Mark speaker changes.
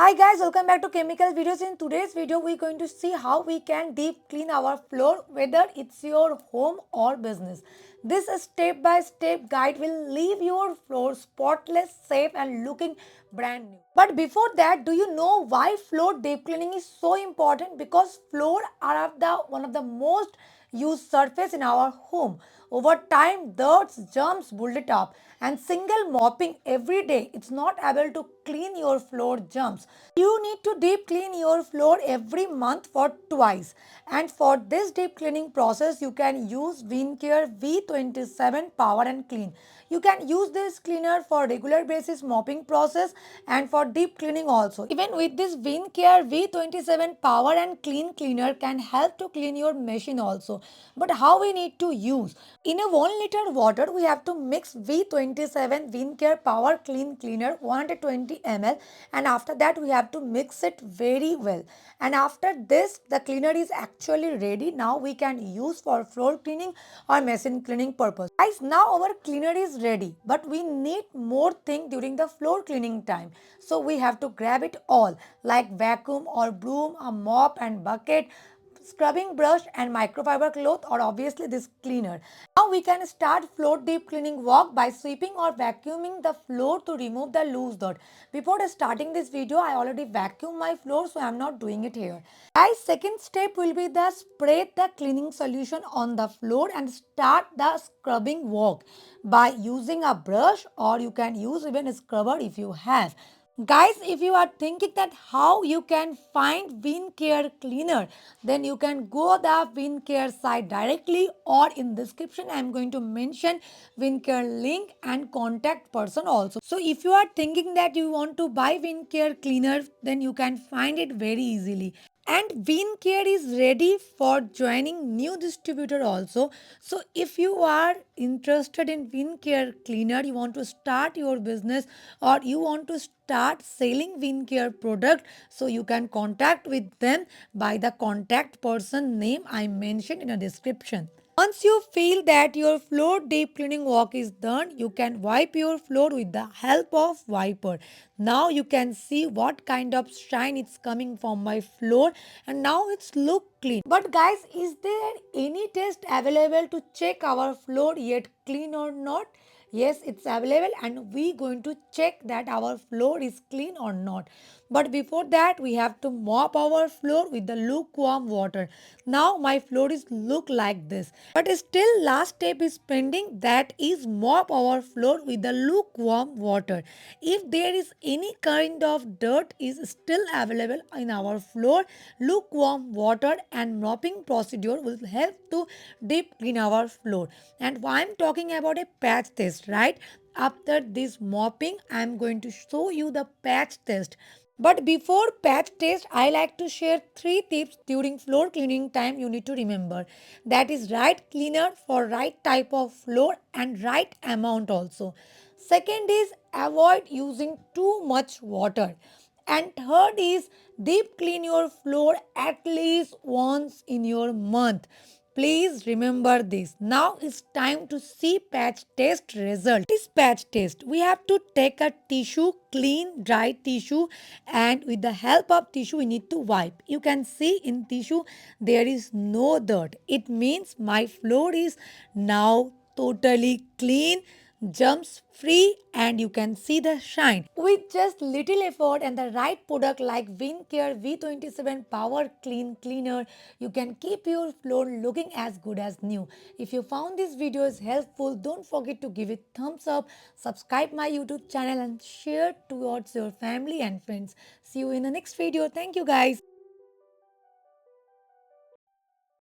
Speaker 1: Hi guys, welcome back to Chemical Videos. In today's video, we're going to see how we can deep clean our floor, whether it's your home or business. This step-by-step guide will leave your floor spotless, safe and looking brand new. But before that, do you know why floor deep cleaning is so important? Because floor are one of the most used surface in our home. Over time, dirt, germs build it up, and single mopping every day, it's not able to clean your floor germs. You need to deep clean your floor every month for twice. And for this deep cleaning process, you can use Vincare V27 Power and Clean. You can use this cleaner for regular basis mopping process and for deep cleaning also. Even with this Vincare V27 Power and Clean cleaner can help to clean your machine also. But how we need to use? In a 1 liter water, we have to mix V27 Vincare Power Clean Cleaner 120 ml, and after that we have to mix it very well. And after this, the cleaner is actually ready. Now we can use for floor cleaning or machine cleaning purpose. Guys, now our cleaner is ready, but we need more thing during the floor cleaning time. So we have to grab it all like vacuum or broom, a mop and bucket, scrubbing brush and microfiber cloth, or obviously this cleaner. Now we can start floor deep cleaning walk by sweeping or vacuuming the floor to remove the loose dirt. Before starting this video, I already vacuumed my floor, so I am not doing it here. Guys, second step will be the spray the cleaning solution on the floor and start the scrubbing walk by using a brush, or you can use even a scrubber if you have. Guys, if you are thinking that how you can find Vincare cleaner, then you can go the Vincare site directly, or in description I am going to mention Vincare link and contact person also. So if you are thinking that you want to buy Vincare cleaner, then you can find it very easily. And Vincare is ready for joining new distributor also. So if you are interested in Vincare cleaner, you want to start your business or you want to start selling Vincare product, so you can contact with them by the contact person name I mentioned in the description. Once you feel that your floor deep cleaning work is done, you can wipe your floor with the help of wiper. Now you can see what kind of shine is coming from my floor, and now it's look clean. But guys, is there any test available to check our floor yet clean or not? Yes, it's available, and we going to check that our floor is clean or not. But before that, we have to mop our floor with the lukewarm water. Now my floor is look like this. But still last step is pending, that is mop our floor with the lukewarm water. If there is any kind of dirt is still available in our floor, lukewarm water and mopping procedure will help to deep clean our floor. And I'm talking about a patch test, right? After this mopping, I'm going to show you the patch test. But before patch test, I like to share 3 tips during floor cleaning time you need to remember. That is right cleaner for right type of floor and right amount also. Second is avoid using too much water. And third is deep clean your floor at least once in your month. Please remember this. Now it's time to see patch test result. This patch test, we have to take a tissue, clean dry tissue, and with the help of tissue we need to wipe. You can see in tissue there is no dirt. It means my floor is now totally clean, germs free, and you can see the shine. With just little effort and the right product like Vincare V27 Power Clean Cleaner, you can keep your floor looking as good as new. If you found this video is helpful, don't forget to give it thumbs up, subscribe my YouTube channel and share towards your family and friends. See you in the next video. Thank you guys.